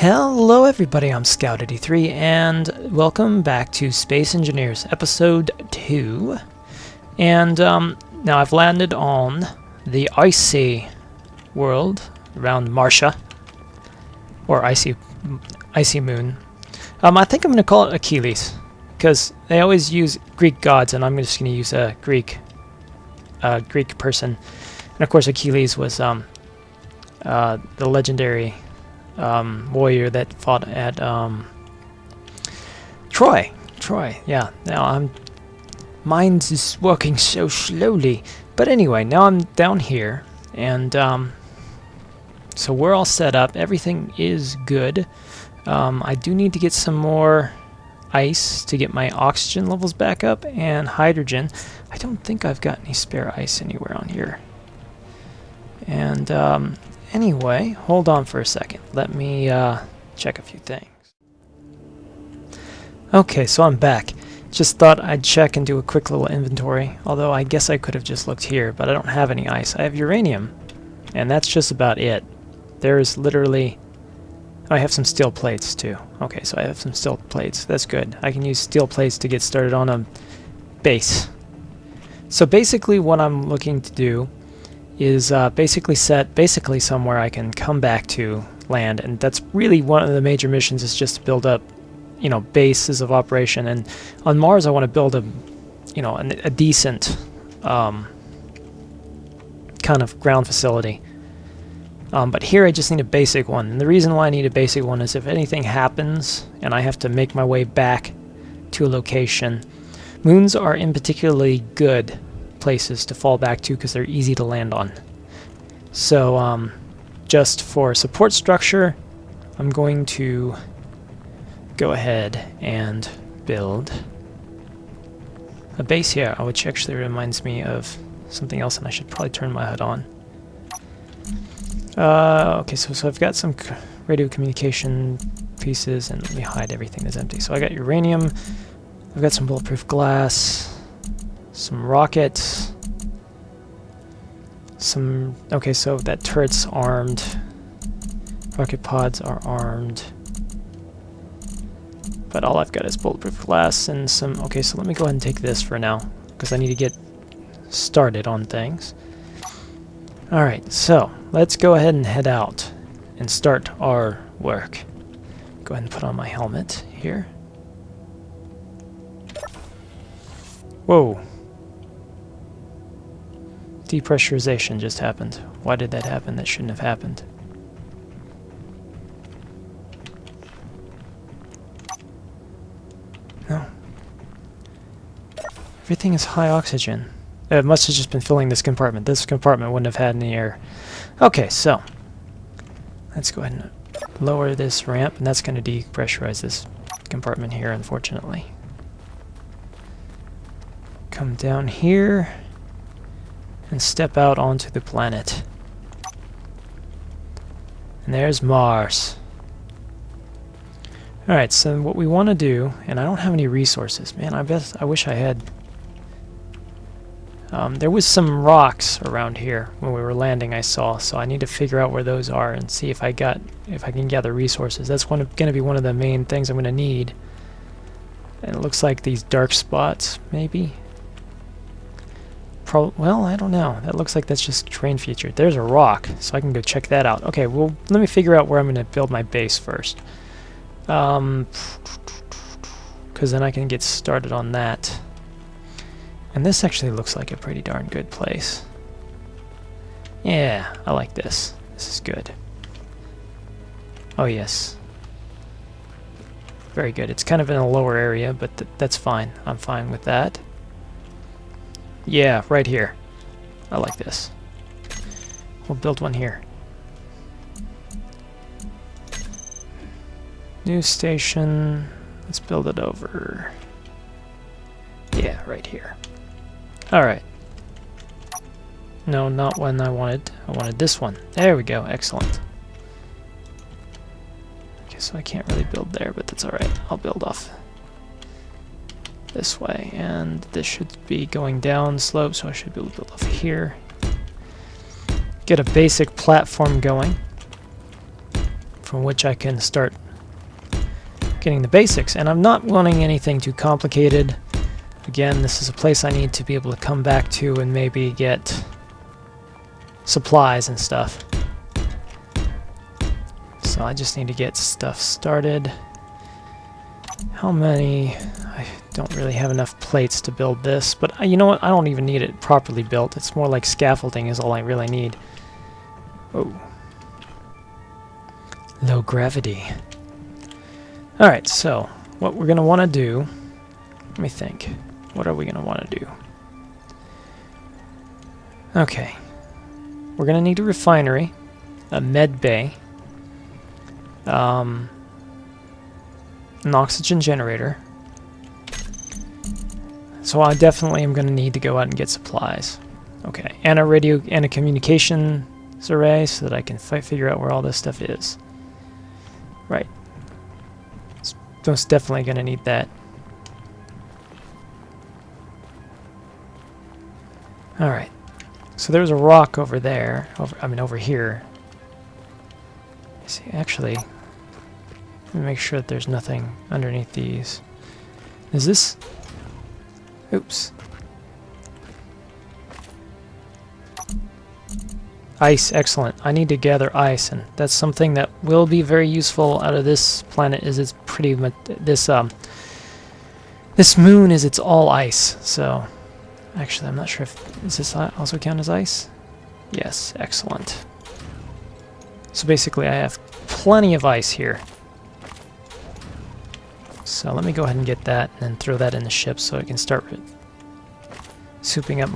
Hello everybody, I'm Scout83 and welcome back to Space Engineers Episode 2. And now I've landed on the icy world around Marcia, or icy moon. I think I'm going to call it Achilles, because they always use Greek gods and I'm just going to use a Greek person. And of course Achilles was the legendary warrior that fought at Troy, yeah. Now mine's is working so slowly. But anyway, now I'm down here, and so we're all set up. Everything is good. I do need to get some more ice to get my oxygen levels back up, and hydrogen. I don't think I've got any spare ice anywhere on here. And anyway, hold on for a second. Let me check a few things. Okay, so I'm back. Just thought I'd check and do a quick little inventory, although I guess I could have just looked here, but I don't have any ice. I have uranium, and that's just about it. There's literally... Oh, I have some steel plates too. Okay, so I have some steel plates. That's good. I can use steel plates to get started on a base. So basically what I'm looking to do is basically somewhere I can come back to land, and that's really one of the major missions, is just to build up, bases of operation. And on Mars I want to build a decent kind of ground facility. But here I just need a basic one, and the reason why I need a basic one is if anything happens and I have to make my way back to a location, moons are in particularly good places to fall back to because they're easy to land on. So just for support structure, I'm going to go ahead and build a base here, which actually reminds me of something else, and I should probably turn my HUD on. Okay, so I've got some radio communication pieces, and let me hide everything that's empty. So I got uranium, I've got some bulletproof glass, some rockets, okay, so that turret's armed, rocket pods are armed, but all I've got is bulletproof glass and some... Okay, so let me go ahead and take this for now, because I need to get started on things. Alright, so let's go ahead and head out and start our work. Go ahead and put on my helmet here. Whoa. Depressurization just happened. Why did that happen? That shouldn't have happened. No. Everything is high oxygen. It must have just been filling this compartment. This compartment wouldn't have had any air. Okay, so let's go ahead and lower this ramp, and that's going to depressurize this compartment here, unfortunately. Come down here and step out onto the planet. And there's Mars. Alright, so what we want to do, and I don't have any resources. Man, I wish I had. There was some rocks around here when we were landing, I saw, so I need to figure out where those are and see if I can gather resources. That's going to be one of the main things I'm going to need. And it looks like these dark spots, maybe. Well, I don't know. That looks like that's just a terrain feature. There's a rock, so I can go check that out. Okay, well, let me figure out where I'm going to build my base first. Because then I can get started on that. And this actually looks like a pretty darn good place. Yeah, I like this. This is good. Oh, yes. Very good. It's kind of in a lower area, but that's fine. I'm fine with that. Yeah, right here. I like this. We'll build one here. New station. Let's build it over. Yeah, right here. Alright. No, not one I wanted. I wanted this one. There we go. Excellent. Okay, so I can't really build there, but that's alright. I'll build off this way, and this should be going down slope, so I should be able to build off here. Get a basic platform going from which I can start getting the basics. And I'm not wanting anything too complicated. Again, this is a place I need to be able to come back to and maybe get supplies and stuff. So I just need to get stuff started. How many? I don't really have enough plates to build this, but you know what? I don't even need it properly built. It's more like scaffolding is all I really need. Oh. Low gravity. Alright, so what we're going to want to do... Let me think. What are we going to want to do? Okay. We're going to need a refinery, a med bay, an oxygen generator. So I definitely am going to need to go out and get supplies. Okay, and a radio and a communications array so that I can figure out where all this stuff is. Right. It's most definitely going to need that. Alright. So there's a rock over there. Over here. See, actually, let me make sure that there's nothing underneath these. Is this... Oops. Ice, excellent. I need to gather ice, and that's something that will be very useful out of this planet. It's pretty much this moon is it's all ice. So, actually, I'm not sure if does this also count as ice. Yes, excellent. So basically, I have plenty of ice here. So let me go ahead and get that and then throw that in the ship so I can start souping up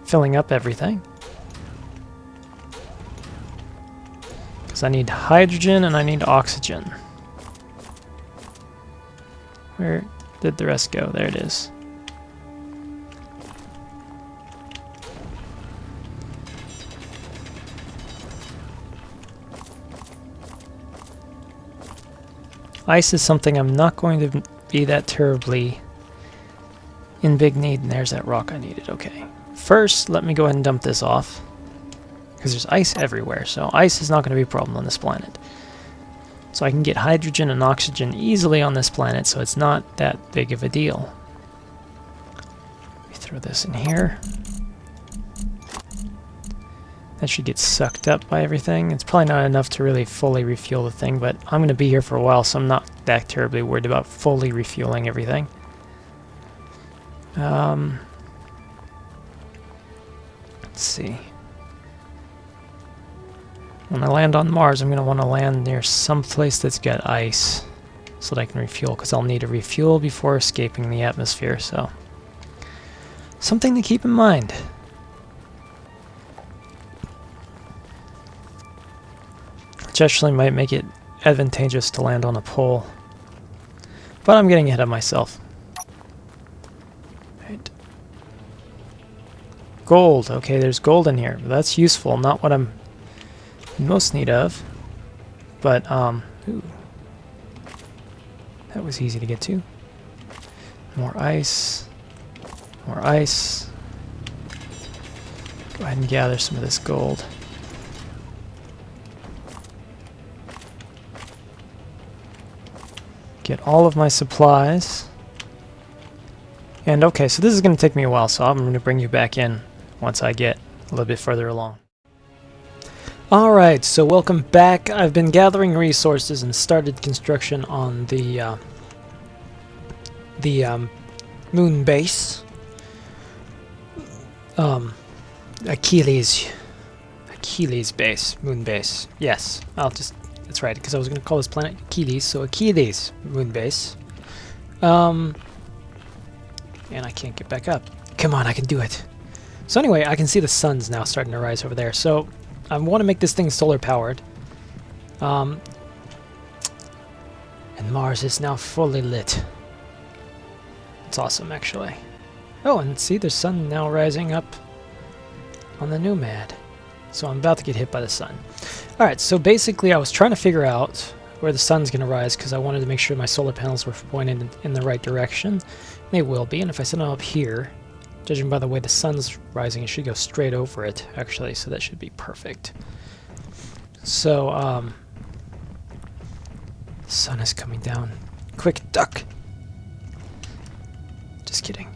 filling up everything. Because I need hydrogen and I need oxygen. Where did the rest go? There it is. Ice is something I'm not going to be that terribly in big need. And there's that rock I needed. Okay. First, let me go ahead and dump this off. Because there's ice everywhere. So ice is not going to be a problem on this planet. So I can get hydrogen and oxygen easily on this planet. So it's not that big of a deal. Let me throw this in here. That should get sucked up by everything. It's probably not enough to really fully refuel the thing, but I'm going to be here for a while, so I'm not that terribly worried about fully refueling everything. Let's see. When I land on Mars, I'm going to want to land near some place that's got ice so that I can refuel, because I'll need to refuel before escaping the atmosphere, so something to keep in mind. Which actually might make it advantageous to land on a pole. But I'm getting ahead of myself. Right. Gold. Okay, there's gold in here. That's useful. Not what I'm in most need of. But, ooh. That was easy to get to. More ice. More ice. Go ahead and gather some of this gold. Get all of my supplies. And okay, so this is going to take me a while, so I'm going to bring you back in once I get a little bit further along. Alright, so welcome back. I've been gathering resources and started construction on the moon base. Achilles base, moon base. Yes, that's right, because I was going to call this planet Achilles, so Achilles moon base. And I can't get back up. Come on, I can do it. So anyway, I can see the sun's now starting to rise over there. So I want to make this thing solar powered. And Mars is now fully lit. It's awesome, actually. Oh, and see, the sun now rising up on the Nomad. So I'm about to get hit by the sun. Alright, so basically I was trying to figure out where the sun's going to rise because I wanted to make sure my solar panels were pointed in the right direction. They will be, and if I set them up here, judging by the way the sun's rising, it should go straight over it, actually, so that should be perfect. So, sun is coming down. Quick, duck! Just kidding.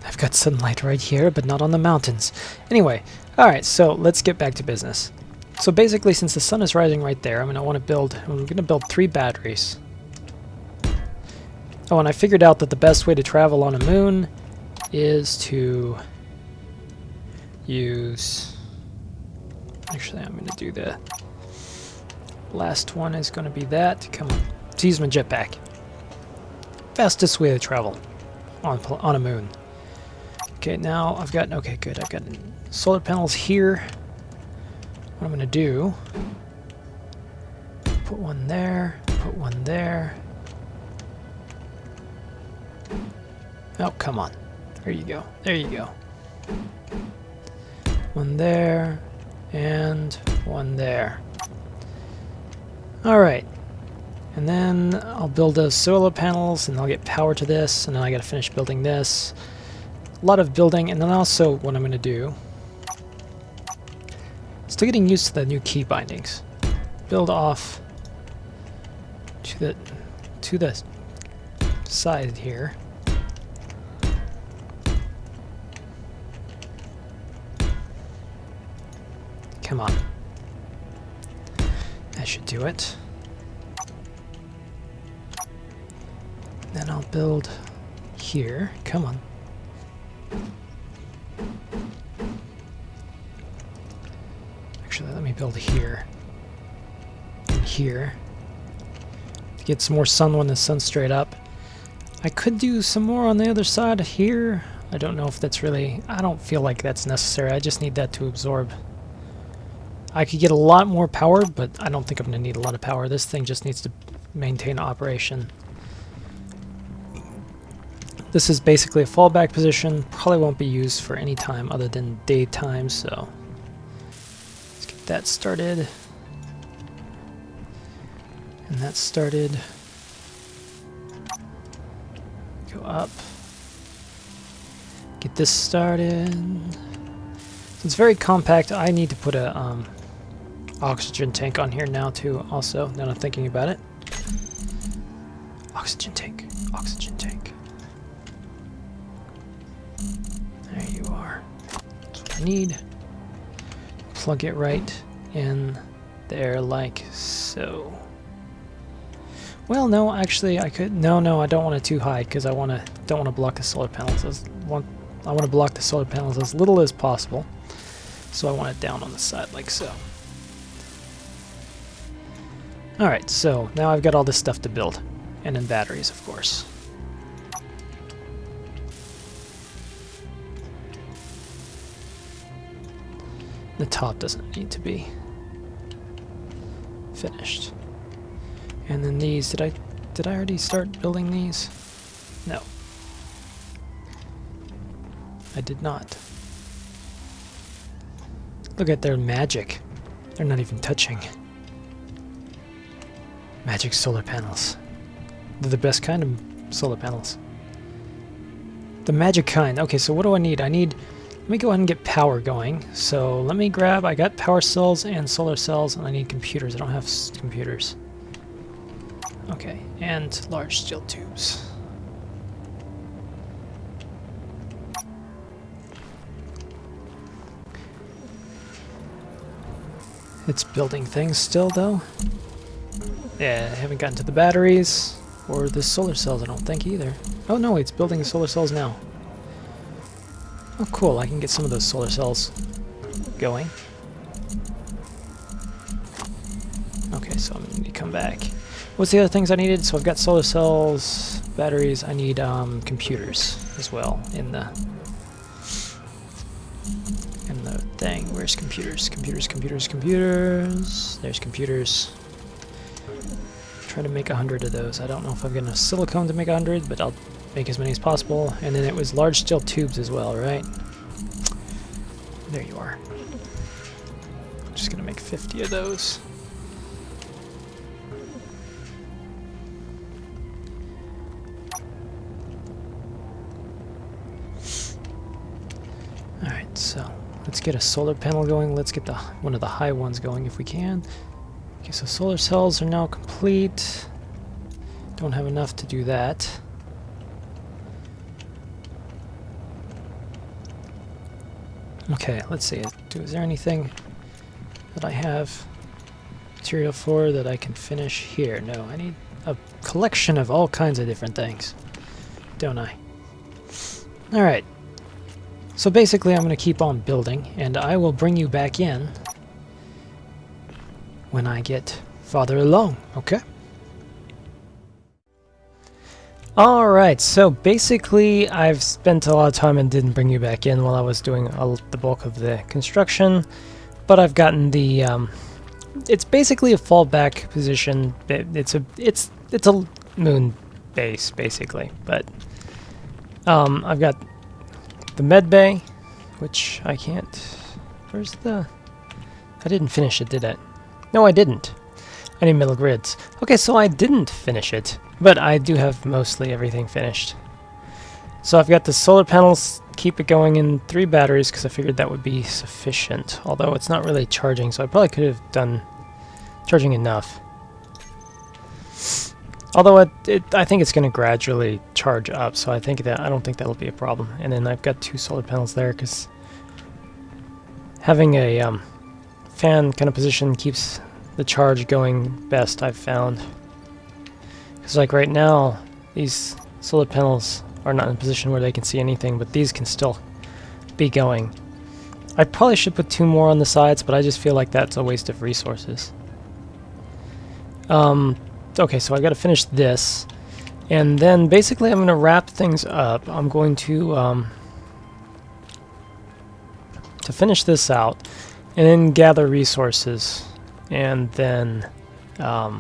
I've got sunlight right here, but not on the mountains. Anyway, alright, so let's get back to business. So basically, since the sun is rising right there, I'm going to build 3 batteries. Oh, and I figured out that the best way to travel on a moon is to use... Actually, I'm going to do the last one is going to be that. Come on. To use my jetpack. Fastest way to travel on a moon. Okay, now I've got... Okay, good. I've got solar panels here. What I'm going to do... Put one there. Put one there. Oh, come on. There you go. There you go. One there. And one there. Alright. And then I'll build those solar panels, and I'll get power to this, and then I gotta finish building this. A lot of building, and then also what I'm gonna do... Still getting used to the new key bindings. Build off to the side here. Come on. That should do it. Then I'll build here. Come on. Actually, let me build here. And here. To get some more sun when the sun's straight up. I could do some more on the other side here. I don't know if that's really... I don't feel like that's necessary. I just need that to absorb. I could get a lot more power, but I don't think I'm going to need a lot of power. This thing just needs to maintain operation. This is basically a fallback position. Probably won't be used for any time other than daytime, so let's get that started. And that started. Go up. Get this started. So it's very compact. I need to put a oxygen tank on here now too, also, now that I'm thinking about it. Oxygen tank. Oxygen tank. There you are. That's what I need. Plug it right in there like so. Well, no, actually I could... No, I don't want it too high because I don't want to block the solar panels. I want to block the solar panels as little as possible. So I want it down on the side like so. Alright, so now I've got all this stuff to build. And then batteries, of course. The top doesn't need to be finished. And then these, did I already start building these? No. I did not. Look at their magic. They're not even touching. Magic solar panels. They're the best kind of solar panels. The magic kind. Okay, so what do I need? Let me go ahead and get power going. So let me grab, I got power cells and solar cells, and I need computers. I don't have computers. Okay, and large steel tubes. It's building things still, though. Yeah, I haven't gotten to the batteries or the solar cells, I don't think, either. Oh no, it's building the solar cells now. Oh cool, I can get some of those solar cells going. Okay, so I'm going to come back. What's the other things I needed? So I've got solar cells, batteries. I need computers as well in the thing. Where's computers? Computers. There's computers. Try to make 100 of those. I don't know if I've got enough silicone to make 100, but I'll make as many as possible. And then it was large steel tubes as well, right? There you are. I'm just gonna make 50 of those. so let's get a solar panel going. Let's get one of the high ones going if we can. Okay, so solar cells are now complete. Don't have enough to do that. Okay, let's see. Is there anything that I have material for that I can finish here? No, I need a collection of all kinds of different things, don't I? Alright. So basically I'm going to keep on building, and I will bring you back in when I get farther along, okay? Alright, so basically I've spent a lot of time and didn't bring you back in while I was doing the bulk of the construction, but I've gotten the, it's basically a fallback position. It's a moon base, basically, but I've got the med bay, which I can't, where's the, I didn't finish it, did I? No, I didn't. I need metal grids. Okay, so I didn't finish it, but I do have mostly everything finished. So I've got the solar panels, keep it going in 3 batteries because I figured that would be sufficient, although it's not really charging, so I probably could have done charging enough. Although I think it's going to gradually charge up, so I don't think that'll be a problem. And then I've got 2 solar panels there because having a fan kind of position keeps the charge going best, I've found. Because like right now, these solar panels are not in a position where they can see anything, but these can still be going. I probably should put 2 more on the sides, but I just feel like that's a waste of resources. Okay, so I got to finish this, and then basically I'm going to wrap things up. I'm going to finish this out, and then gather resources, and then I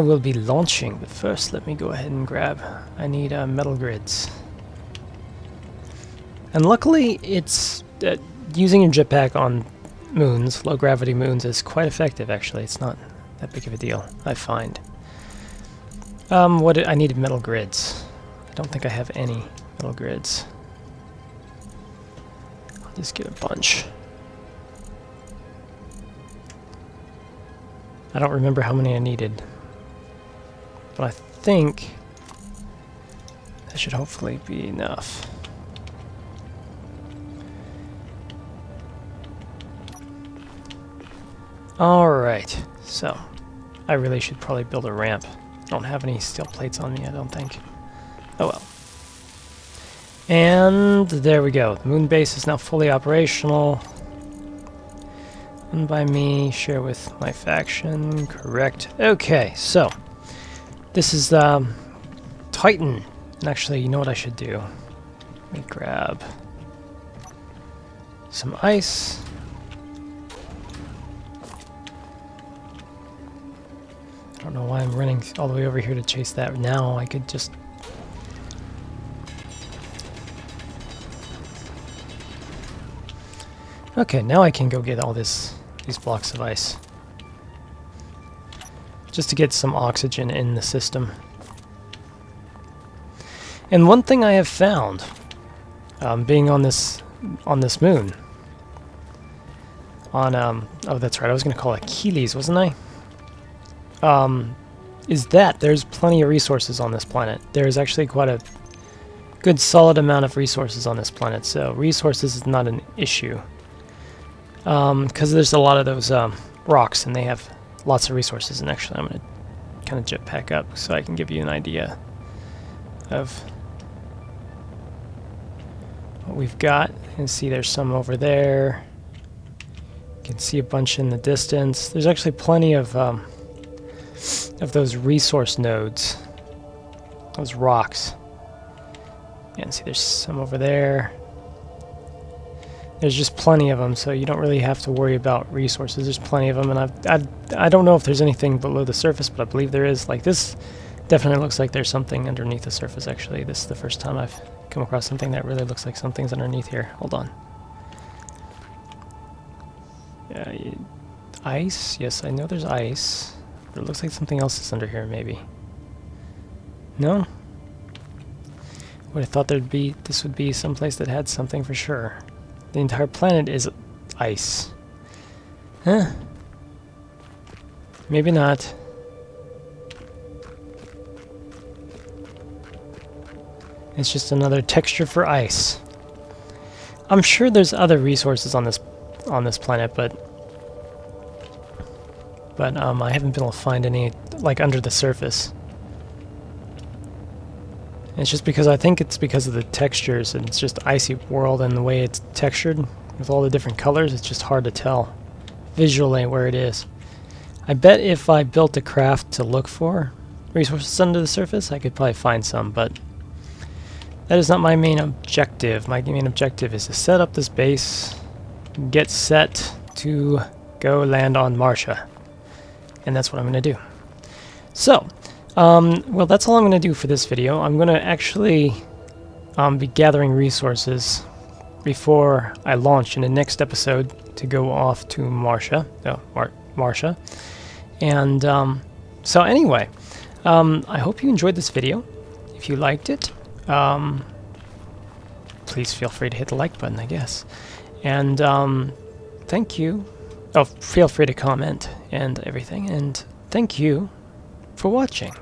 will be launching. But first, let me go ahead and grab. I need metal grids, and luckily, it's using your jetpack on moons, low gravity moons, is quite effective. Actually, it's not that big of a deal, I find. I needed metal grids. I don't think I have any metal grids. I'll just get a bunch. I don't remember how many I needed, but I think that should hopefully be enough. Alright, so I really should probably build a ramp. I don't have any steel plates on me, I don't think. Oh well. And there we go. The moon base is now fully operational. Owned by me, share with my faction, correct. Okay, so this is Titan. And actually, you know what I should do? Let me grab some ice. I don't know why I'm running all the way over here to chase that now. I could just... Okay, now I can go get all these blocks of ice. Just to get some oxygen in the system. And one thing I have found, being on this moon, on oh that's right, I was going to call it Achilles, wasn't I? Is that there's plenty of resources on this planet. There's actually quite a good solid amount of resources on this planet, so resources is not an issue. Because there's a lot of those rocks, and they have lots of resources. And actually, I'm going to kind of jetpack up so I can give you an idea of what we've got. You can see there's some over there. You can see a bunch in the distance. There's actually plenty of those resource nodes, those rocks. You can see there's some over there. There's just plenty of them, so you don't really have to worry about resources. There's plenty of them, and I don't know if there's anything below the surface, but I believe there is. Like, this definitely looks like there's something underneath the surface, actually. This is the first time I've come across something that really looks like something's underneath here. Hold on. Ice? Yes, I know there's ice. But it looks like something else is under here, maybe. No? would have thought this would be someplace that had something for sure. The entire planet is ice. Huh? Maybe not. It's just another texture for ice. I'm sure there's other resources on this planet, but I haven't been able to find any like under the surface. It's just because I think it's because of the textures, and it's just icy world and the way it's textured with all the different colors. It's just hard to tell visually where it is. I bet if I built a craft to look for resources under the surface, I could probably find some, but that is not my main objective. My main objective is to set up this base, get set to go land on Marcia. And that's what I'm going to do. So, well, that's all I'm going to do for this video. I'm going to actually be gathering resources before I launch in the next episode to go off to Marcia. Marcia. And so anyway, I hope you enjoyed this video. If you liked it, please feel free to hit the like button, I guess. And thank you. Oh, feel free to comment and everything. And thank you for watching.